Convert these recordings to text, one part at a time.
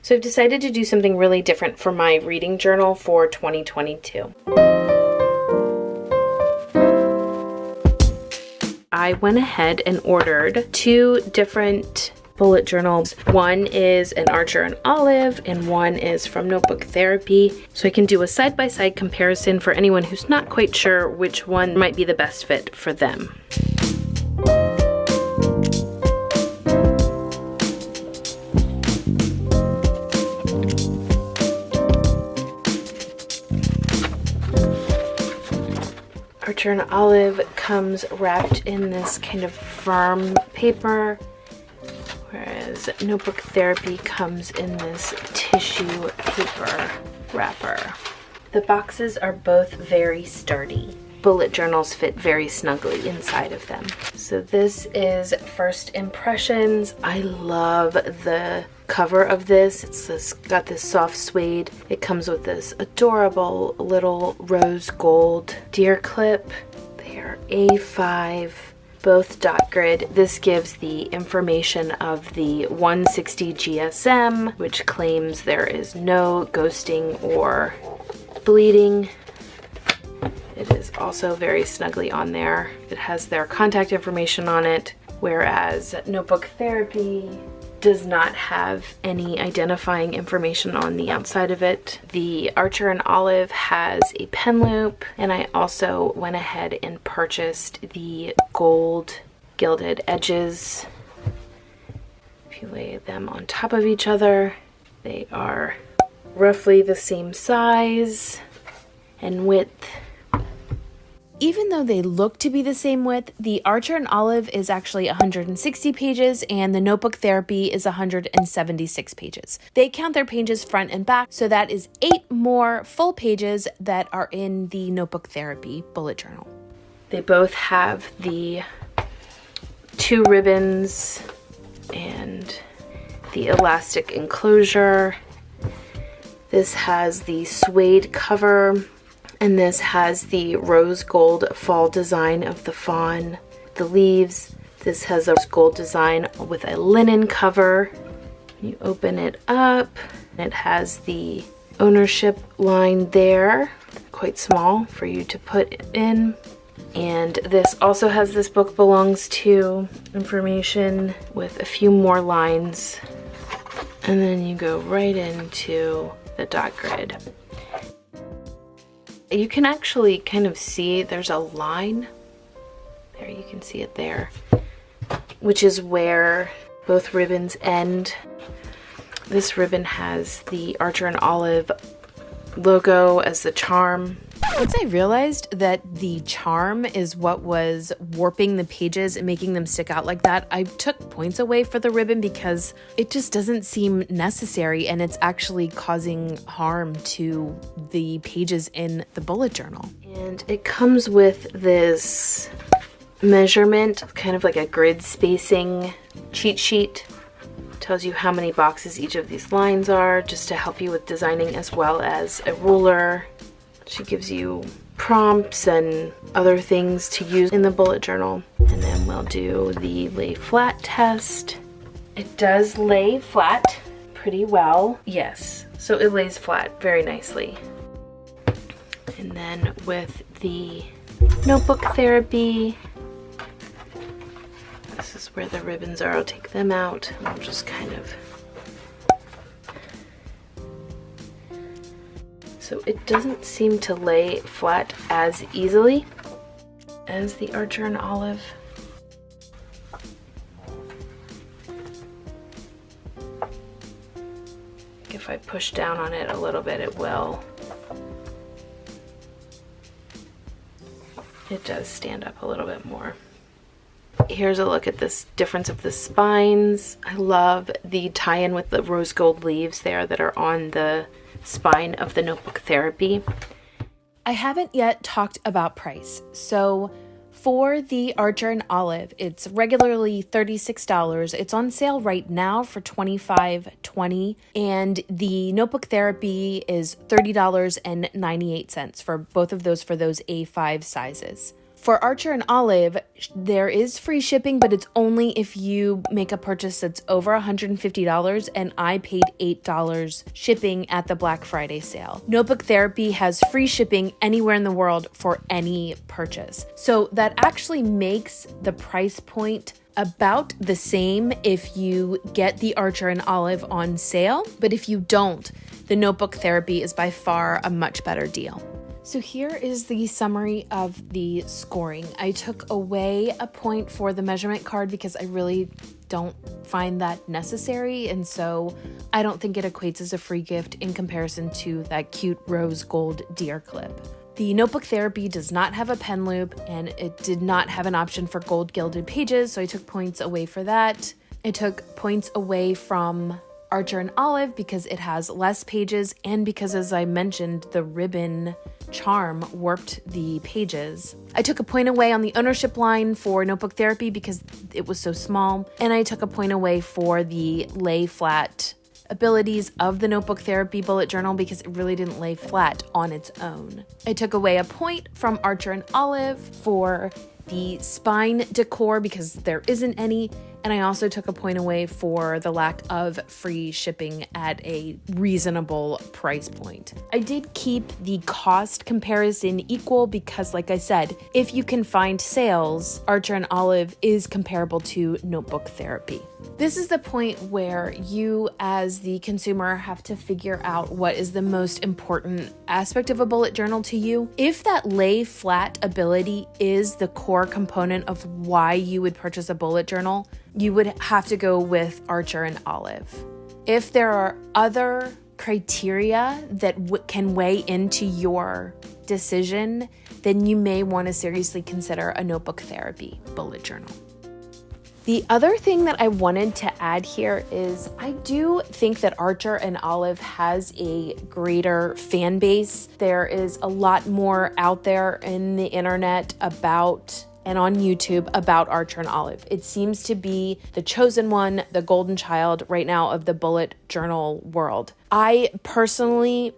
So I've decided to do something really different for my reading journal for 2022. I went ahead and ordered 2 different bullet journals. One is an Archer and Olive, and one is from Notebook Therapy. So I can do a side-by-side comparison for anyone who's not quite sure which one might be the best fit for them. Archer and Olive comes wrapped in this kind of firm paper, whereas Notebook Therapy comes in this tissue paper wrapper. The boxes are both very sturdy. Bullet journals fit very snugly inside of them. So this is First Impressions. I love the cover of this. It's got this soft suede. It comes with this adorable little rose gold deer clip. They are A5. Both dot grid. This gives the information of the 160 GSM, which claims there is no ghosting or bleeding. It is also very snugly on there. It has their contact information on it, whereas Notebook Therapy does not have any identifying information on the outside of it. The Archer and Olive has a pen loop, and I also went ahead and purchased the Gold Gilded Edges. If you lay them on top of each other, they are roughly the same size and width. Even though they look to be the same width, the Archer and Olive is actually 160 pages and the Notebook Therapy is 176 pages. They count their pages front and back, so that is 8 more full pages that are in the Notebook Therapy bullet journal. They both have the 2 ribbons and the elastic enclosure. This has the suede cover. And this has the rose gold fall design of the fawn, the leaves. This has a gold design with a linen cover. You open it up, it has the ownership line there, quite small for you to put in. And this also has "This book belongs to" information with a few more lines. And then you go right into the dot grid. You can actually kind of see there's a line there, you can see it there, which is where both ribbons end. This ribbon has the Archer and Olive logo as the charm. Once I realized that the charm is what was warping the pages and making them stick out like that, I took points away for the ribbon because it just doesn't seem necessary and it's actually causing harm to the pages in the bullet journal. And it comes with this measurement, kind of like a grid spacing cheat sheet. Tells you how many boxes each of these lines are, just to help you with designing, as well as a ruler. She gives you prompts and other things to use in the bullet journal. And then we'll do the lay flat test. It does lay flat pretty well. Yes, so it lays flat very nicely. And then with the Notebook Therapy, this is where the ribbons are. I'll take them out and I'll just kind of... So it doesn't seem to lay flat as easily as the Archer and Olive. If I push down on it a little bit, it will. It does stand up a little bit more. Here's a look at this difference of the spines. I love the tie-in with the rose gold leaves there that are on the spine of the Notebook Therapy. I haven't yet talked about price. So for the Archer and Olive, it's regularly $36. It's on sale right now for $25.20, and the Notebook Therapy is $30.98 for both of those, for those A5 sizes. For Archer and Olive, there is free shipping, but it's only if you make a purchase that's over $150, and I paid $8 shipping at the Black Friday sale. Notebook Therapy has free shipping anywhere in the world for any purchase. So that actually makes the price point about the same if you get the Archer and Olive on sale, but if you don't, the Notebook Therapy is by far a much better deal. So here is the summary of the scoring. I took away a point for the measurement card because I really don't find that necessary, and so I don't think it equates as a free gift in comparison to that cute rose gold deer clip. The Notebook Therapy does not have a pen loop, and it did not have an option for gold gilded pages, so I took points away for that. I took points away from Archer and Olive because it has less pages, and because, as I mentioned, the ribbon charm warped the pages. I took a point away on the ownership line for Notebook Therapy because it was so small, and I took a point away for the lay flat abilities of the Notebook Therapy bullet journal because it really didn't lay flat on its own. I took away a point from Archer and Olive for the spine decor because there isn't any, and I also took a point away for the lack of free shipping at a reasonable price point. I did keep the cost comparison equal because, like I said, if you can find sales, Archer and Olive is comparable to Notebook Therapy. This is the point where you as the consumer have to figure out what is the most important aspect of a bullet journal to you. If that lay flat ability is the core component of why you would purchase a bullet journal, you would have to go with Archer and Olive. If there are other criteria that can weigh into your decision, then you may want to seriously consider a Notebook Therapy bullet journal. The other thing that I wanted to add here is I do think that Archer and Olive has a greater fan base. There is a lot more out there in the internet about and on YouTube about Archer and Olive. It seems to be the chosen one, the golden child right now of the bullet journal world. I personally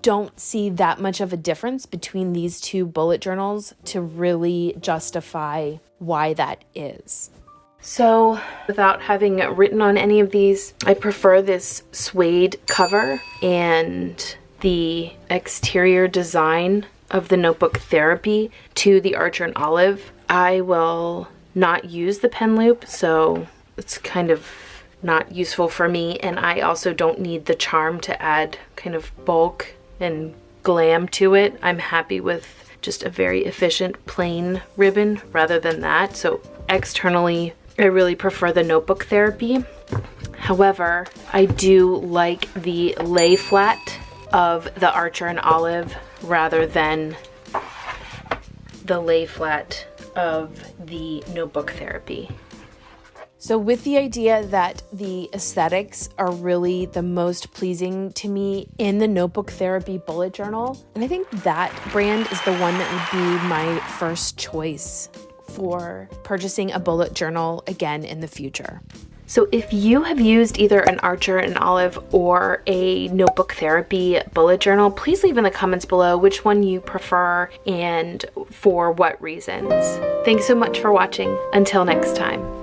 don't see that much of a difference between these two bullet journals to really justify why that is. So, without having written on any of these, I prefer this suede cover and the exterior design of the Notebook Therapy to the Archer and Olive. I will not use the pen loop, so it's kind of not useful for me, and I also don't need the charm to add kind of bulk and glam to it. I'm happy with just a very efficient plain ribbon rather than that. So externally, I really prefer the Notebook Therapy. However, I do like the lay flat of the Archer and Olive rather than the lay flat of the Notebook Therapy. So with the idea that the aesthetics are really the most pleasing to me in the Notebook Therapy bullet journal, and I think that brand is the one that would be my first choice for purchasing a bullet journal again in the future. So if you have used either an Archer and Olive or a Notebook Therapy bullet journal, please leave in the comments below which one you prefer and for what reasons. Thanks so much for watching. Until next time.